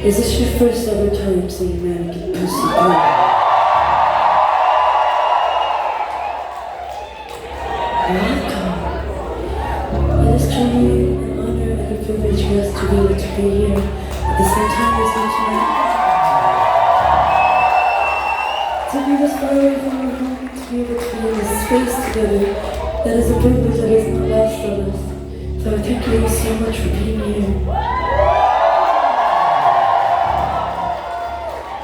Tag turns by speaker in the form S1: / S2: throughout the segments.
S1: Is this your first ever time seeing Mannequin pussy girl? Welcome. It is truly an honor and a privilege for us to be able to be here at the same time as you tonight. To be this far away from our home, to be able to be in this space together, that is a privilege that is not lost on us. So I thank you so much for being here.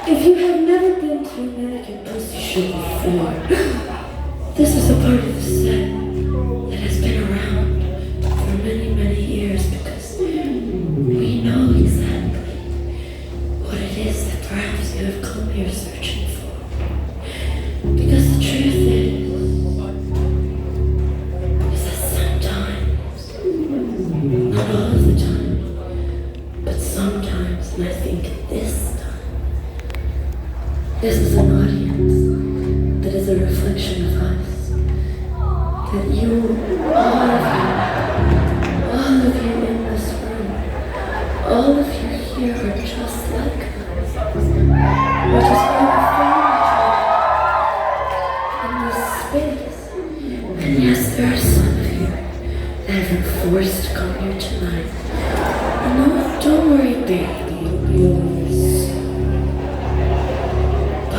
S1: If you have never been to a Mannequin pussy show before, this is a part of the set that has been around for many, many years because we know exactly what it is that perhaps you have come here searching for. Because the truth is that sometimes, not all of the time, but sometimes, and I think this is an audience that is a reflection of us. That you, all of you in this room, all of you here are just like us. We're just going to find each other in this space. And yes, there are some of you that have been forced to come here tonight. And no, don't worry, baby, you'll be over soon.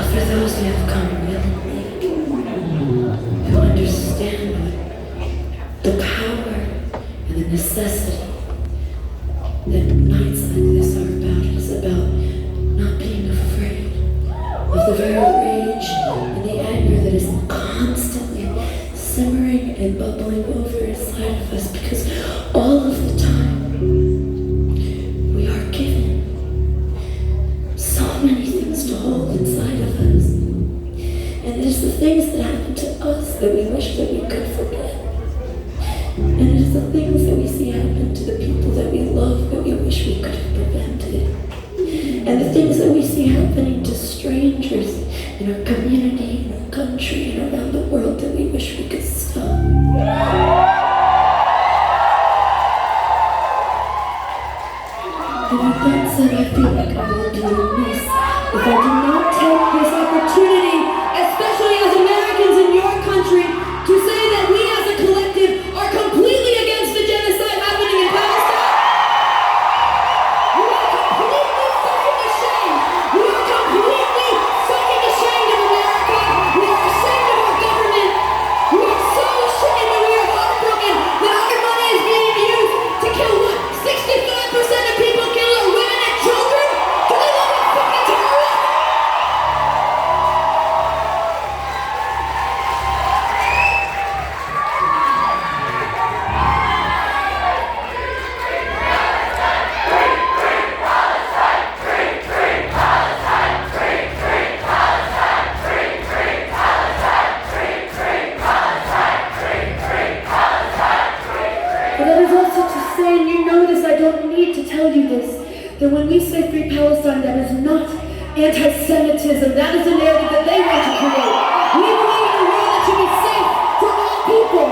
S1: For those who have come willingly, who understand the power and the necessity that nights like this are about, it is about not being afraid of the very rage and the anger that is constantly simmering and bubbling over inside of us, because all of the time we are given so many things to hold inside of us. And it is the things that happen to us that we wish that we could forget. And it is the things that we see happen to the people that we love that we wish we could have prevented. And the things that we see happening to strangers in our community, in our country, and around the world that we wish we could stop. And with that said, I feel like I will be remiss if I do not take this opportunity, especially as Americans in your country, to say that we as a collective are completely against the genocide happening in Palestine. We are completely fucking ashamed. We are completely fucking ashamed of America. We are ashamed of our government. We are so ashamed and we are heartbroken that our money is being used to kill what? 65% of people kill are women and children? Do they love a fucking terrorist? But that is also to say, and you know this, I don't need to tell you this, that when we say free Palestine, that is not anti-Semitism. That is the narrative that they want to create. We believe in a world that should be safe for all people.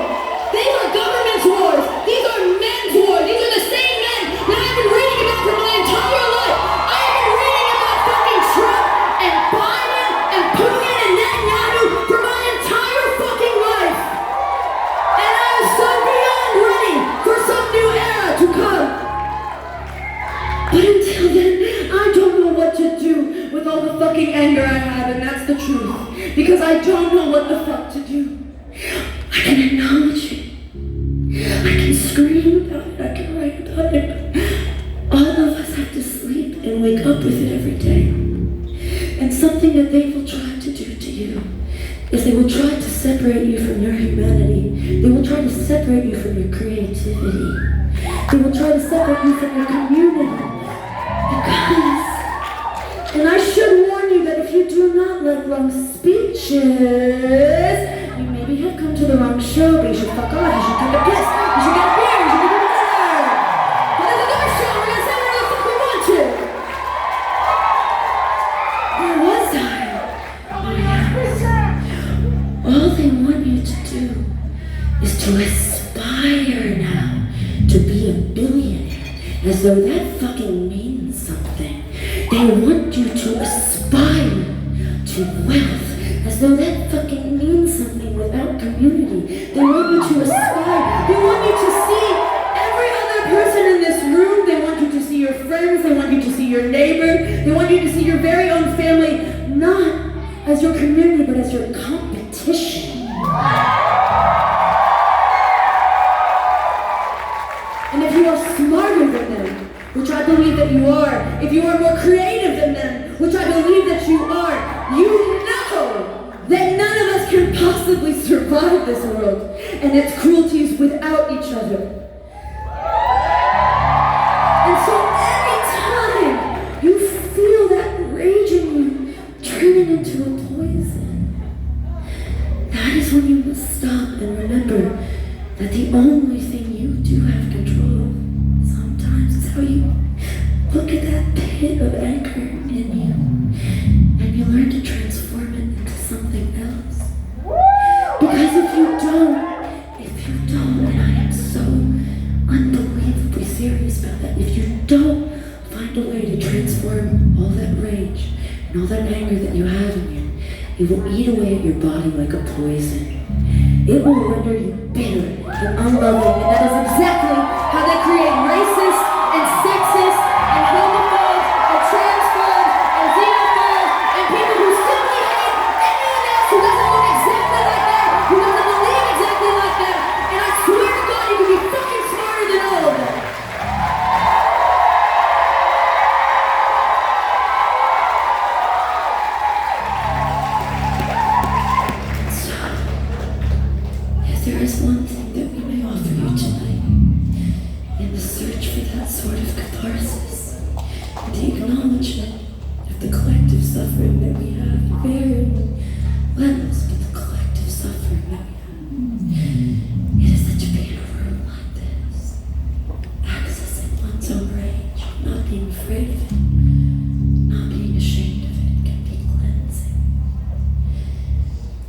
S1: These are government's wars. These are men's wars. These are the same men that I've been reading about for my entire life. I have been reading about fucking Trump and Biden and Putin and Netanyahu for my entire fucking life. And I am so beyond ready for some new era to come. But until then, I don't know what to do with all the fucking anger I have, and that's the truth. Because I don't know what the fuck to do. I can acknowledge it. I can scream about it. I can write about it. But all of us have to sleep and wake up with it every day. And something that they will try to do to you is they will try to separate you from your humanity. They will try to separate you from your creativity. They will try to separate you from your community. Because, and I should warn you that if you do not like long speeches, you maybe have come to the wrong show, but you should fuck off, you should take a piss, you should get a beer, you should get a dinner. But there's another show, we're gonna say whatever the fuck we want to. Where was I? Oh, yes. All they want you to do is to aspire now to be a billionaire, as though that fucking means something. They want you to aspire to wealth, as though that fucking means something without community. They want you to aspire. They want you to see every other person in this room. They want you to see your friends. They want you to see your neighbor. They want you to see your very own family, not as your community, but as your competition. And if you are smarter than them, which I believe that you are, if you are more creative than them, which I believe that you are, you know that none of us can possibly survive this world and its cruelties without each other. And so every time you feel that rage in you turning into a poison, that is when you must stop and remember that the only thing you do have control of sometimes is how you look at that pit of anger in you and you learn to transform it into something else. Because if you don't, and I am so unbelievably serious about that, if you don't find a way to transform all that rage and all that anger that you have in you, it will eat away at your body like a poison. It will render you bitter and unloving, and that is exactly how they create racist and sexist and homophobes and transphobes and xenophobes and people who simply hate anyone else who doesn't look exactly like them, who doesn't believe exactly like them, and I swear to God you can be fucking smarter than all of them. There is one thing that we may offer you tonight in the search for that sort of catharsis, the acknowledgement of the collective suffering that we have, varying levels, but the collective suffering that we have. It is that to be in a room like this, accessing one's own rage, not being afraid of it, not being ashamed of it, can be cleansing.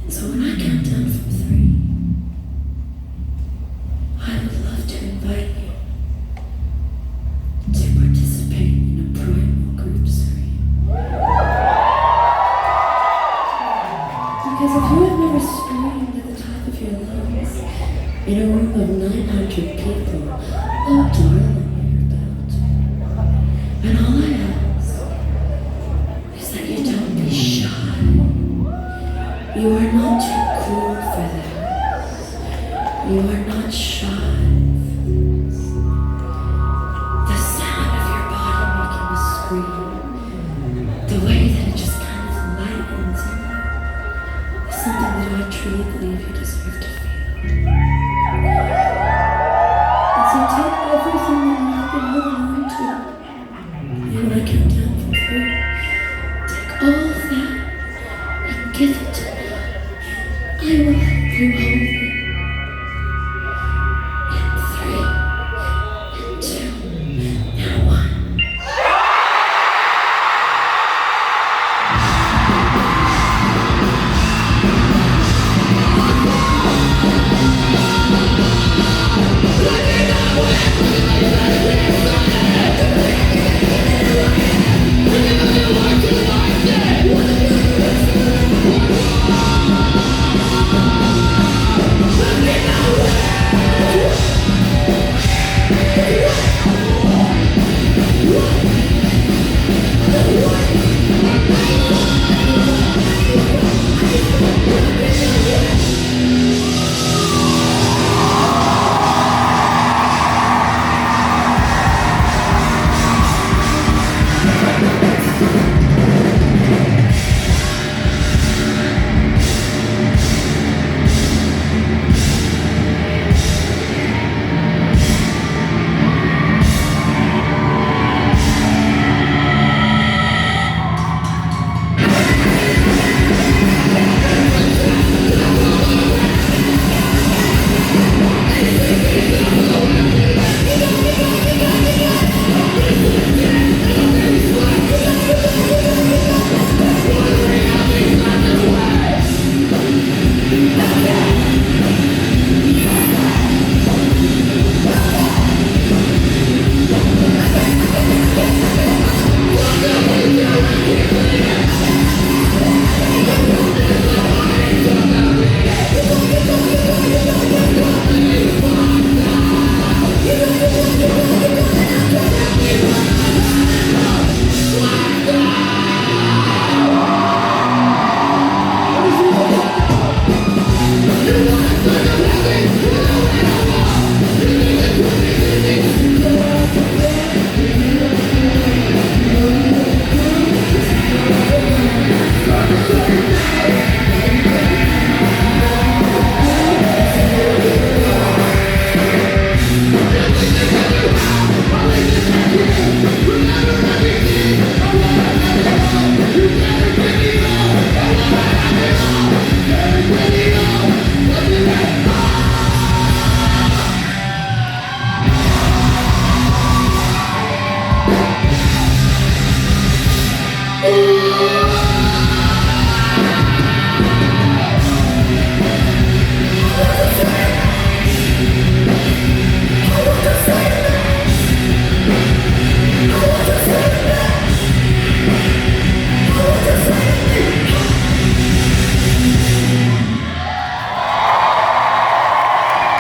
S1: And so when I count down from 3, I would love to invite you to participate in a primal group scream. Because if you have never screamed at the top of your lungs in a room of 900 people, oh darling,